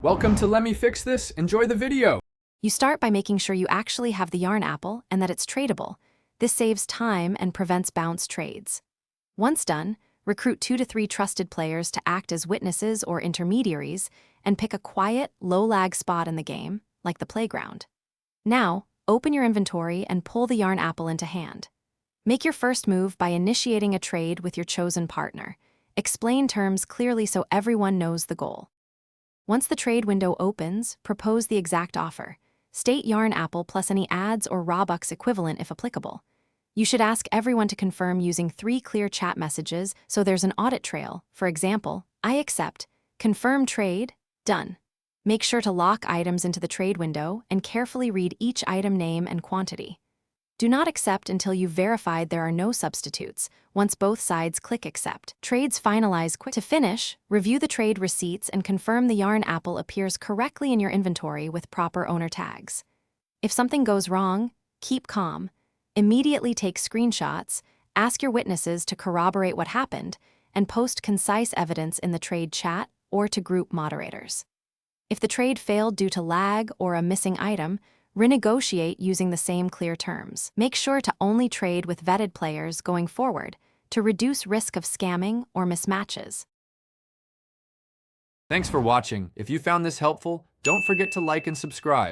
Welcome to Let Me Fix This. Enjoy the video. You start by making sure you actually have the yarn apple and that it's tradable. This saves time and prevents bounce trades. Once done, recruit 2 to 3 trusted players to act as witnesses or intermediaries and pick a quiet, low-lag spot in the game, like the playground. Now, open your inventory and pull the yarn apple into hand. Make your first move by initiating a trade with your chosen partner. Explain terms clearly so everyone knows the goal. Once the trade window opens, propose the exact offer. State yarn apple plus any ads or Robux equivalent if applicable. You should ask everyone to confirm using 3 clear chat messages so there's an audit trail. For example, I accept, confirm trade, done. Make sure to lock items into the trade window and carefully read each item name and quantity. Do not accept until you've verified there are no substitutes. Once both sides click accept, trades finalize quick. To finish, review the trade receipts and confirm the yarn apple appears correctly in your inventory with proper owner tags. If something goes wrong, keep calm. Immediately take screenshots, ask your witnesses to corroborate what happened, and post concise evidence in the trade chat or to group moderators. If the trade failed due to lag or a missing item, renegotiate using the same clear terms. Make sure to only trade with vetted players going forward to reduce risk of scamming or mismatches. Thanks for watching. If you found this helpful, don't forget to like and subscribe.